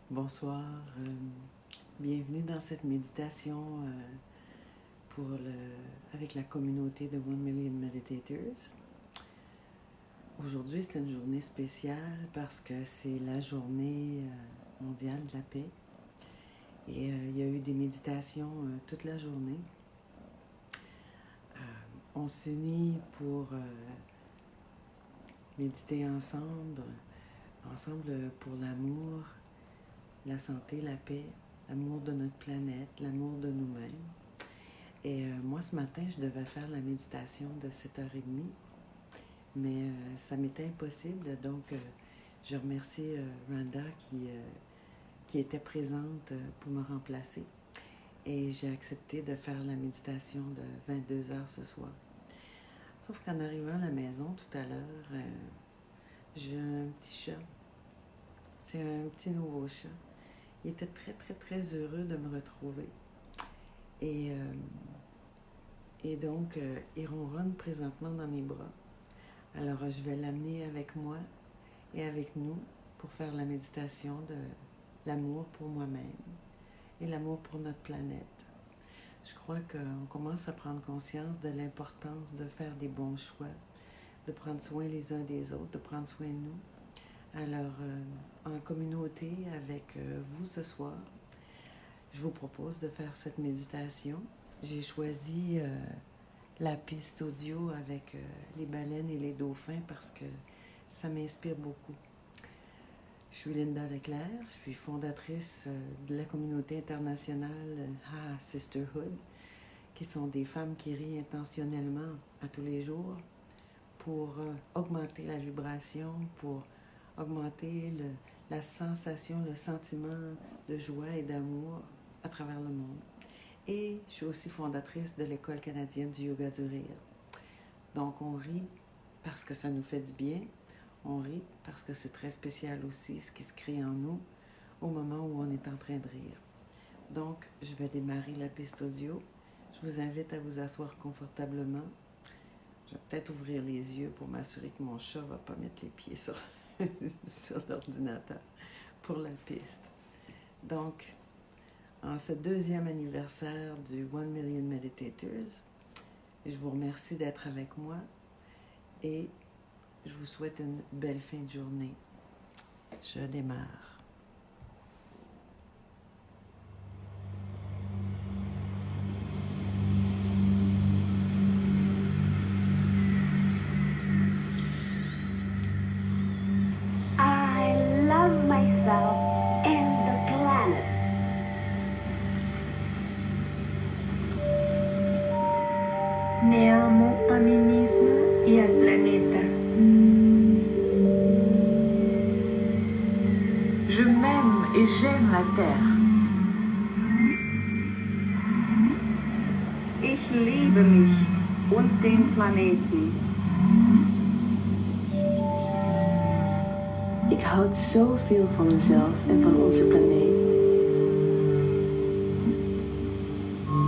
Bonsoir, bienvenue dans cette méditation avec la communauté de 1 Million Meditators. Aujourd'hui, c'est une journée spéciale parce que c'est la journée mondiale de la paix. Et il y a eu des méditations toute la journée. On s'unit pour méditer ensemble pour l'amour, la santé, la paix, l'amour de notre planète, l'amour de nous-mêmes. Et moi, ce matin, je devais faire la méditation de 7h30, mais ça m'était impossible. Donc, je remercie Randa qui était présente pour me remplacer. Et j'ai accepté de faire la méditation de 22h ce soir. Sauf qu'en arrivant à la maison tout à l'heure, j'ai un petit chat. C'est un petit nouveau chat. Il était très, très, très heureux de me retrouver. Et donc, il ronronne présentement dans mes bras. Alors, je vais l'amener avec moi et avec nous pour faire la méditation de l'amour pour moi-même et l'amour pour notre planète. Je crois qu'on commence à prendre conscience de l'importance de faire des bons choix, de prendre soin les uns des autres, de prendre soin de nous. Alors, en communauté avec vous ce soir, je vous propose de faire cette méditation. J'ai choisi la piste audio avec les baleines et les dauphins parce que ça m'inspire beaucoup. Je suis Linda Leclerc, je suis fondatrice de la communauté internationale Sisterhood, qui sont des femmes qui rient intentionnellement à tous les jours pour augmenter la vibration, pour augmenter la sensation, le sentiment de joie et d'amour à travers le monde. Et je suis aussi fondatrice de l'École canadienne du yoga du rire. Donc on rit parce que ça nous fait du bien, on rit parce que c'est très spécial aussi ce qui se crée en nous au moment où on est en train de rire. Donc je vais démarrer la piste audio. Je vous invite à vous asseoir confortablement. Je vais peut-être ouvrir les yeux pour m'assurer que mon chat ne va pas mettre les pieds sur l'ordinateur pour la piste. Donc, en ce 2e anniversaire du 1 Million Meditators, je vous remercie d'être avec moi et je vous souhaite une belle fin de journée. Je démarre. I love myself and the planet. Me amo a mí misma y al planeta. Je m'aime et j'aime la Terre. Ich liebe mich und den Planeten. Ik houd zoveel van mezelf en van onze planeet.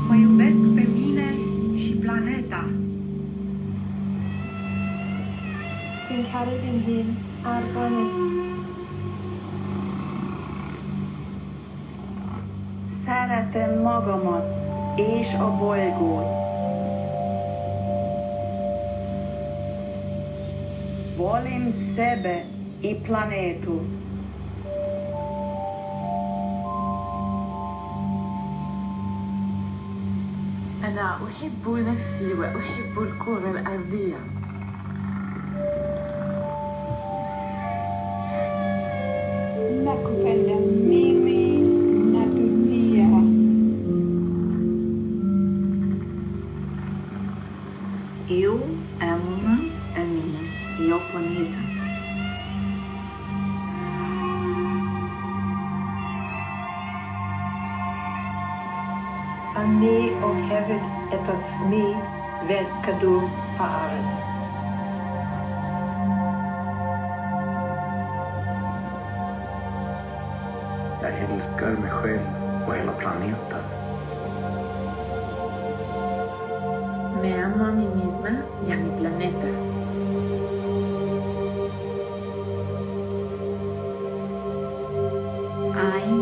Mă iubesc pe mine și planeta. Szeretem én árványok. Szeretem magamat és a bolygót. Volim sebe i planetu. أنا أحب نفسي وأحب الكرة الأرضية. Nakupenda mimi na dunia. Eu amo a mim e ao planeta. אני אוהבת את עצמי ואת כדור הארץ. Jag älskar mig själv och hela planeten. Me amo a mí misma y a mi planeta. I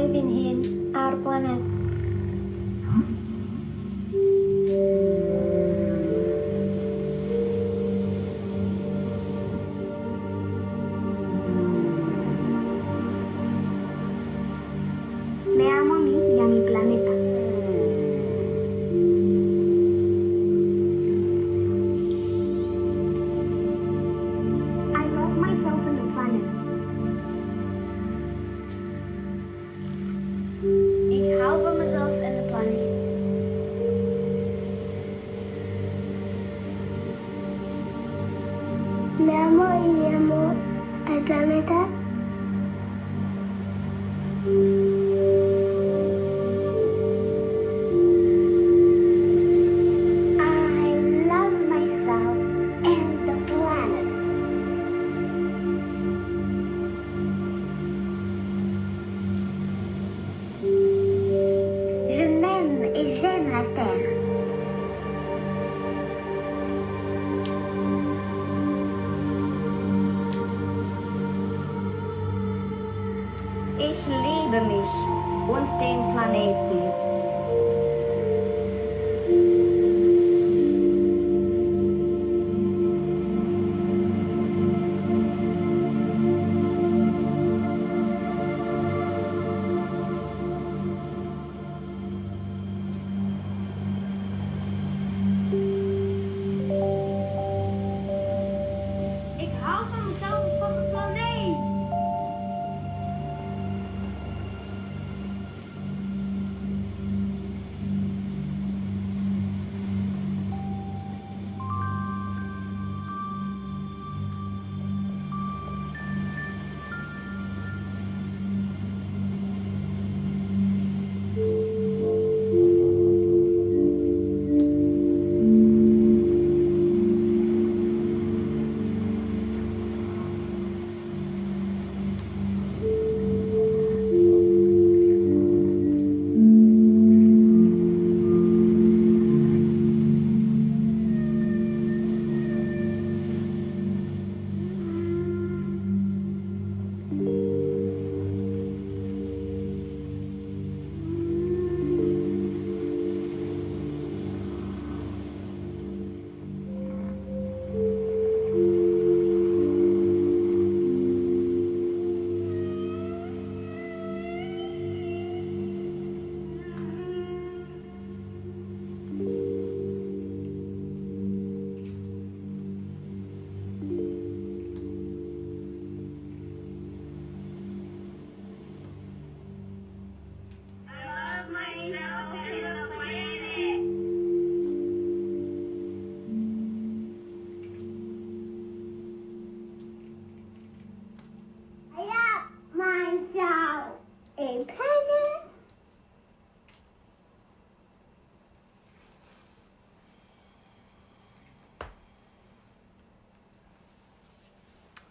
arriving in our planet. Me amo a mí y a mi planeta. I love myself and the planet. Ich habe myself and the planet. Me amo y amo al planeta. I love myself and the planet. Je m'aime et j'aime la Terre. Ich liebe mich und den Planeten. Ik hou van mezelf en van de planeet.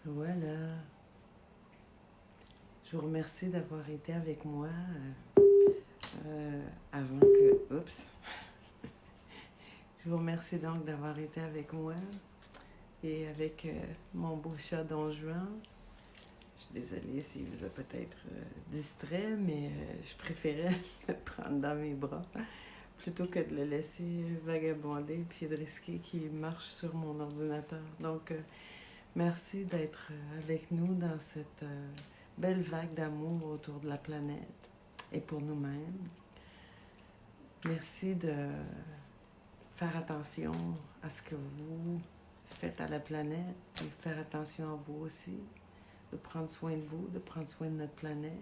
Voilà. Je vous remercie d'avoir été avec moi avant que... Oups. Je vous remercie donc d'avoir été avec moi et avec mon beau chat Don Juan. Je suis désolée s'il vous a peut-être distrait, mais je préférais le prendre dans mes bras plutôt que de le laisser vagabonder puis de risquer qu'il marche sur mon ordinateur. Donc, merci d'être avec nous dans cette belle vague d'amour autour de la planète et pour nous-mêmes. Merci de faire attention à ce que vous faites à la planète et faire attention à vous aussi, de prendre soin de vous, de prendre soin de notre planète.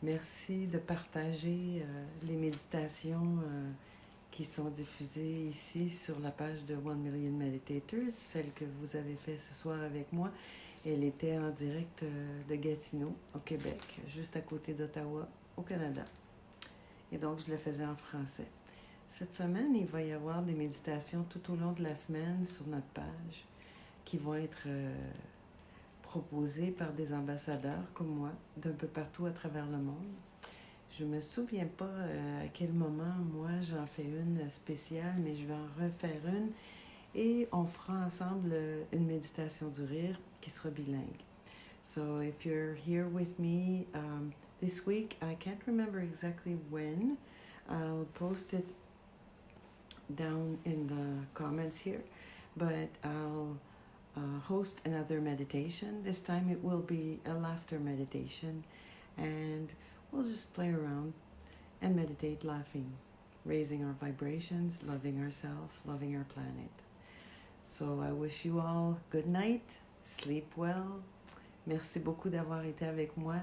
Merci de partager les méditations qui sont diffusées ici sur la page de 1 Million Meditators, celle que vous avez fait ce soir avec moi. Elle était en direct de Gatineau, au Québec, juste à côté d'Ottawa, au Canada. Et donc, je le faisais en français. Cette semaine, il va y avoir des méditations tout au long de la semaine sur notre page qui vont être proposées par des ambassadeurs comme moi, d'un peu partout à travers le monde. Je ne me souviens pas à quel moment, moi, j'en fais une spéciale, mais je vais en refaire une et on fera ensemble une méditation du rire qui sera bilingue. So, if you're here with me, this week. I can't remember exactly when. I'll post it down in the comments here, but I'll host another meditation. This time it will be a laughter meditation, and we'll just play around and meditate laughing, raising our vibrations, loving ourselves, loving our planet. So I wish you all good night, sleep well. Merci beaucoup d'avoir été avec moi.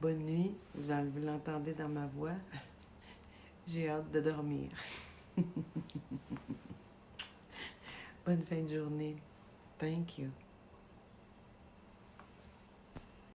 Bonne nuit, vous l'entendez dans ma voix. J'ai hâte de dormir. Bonne fin de journée. Thank you.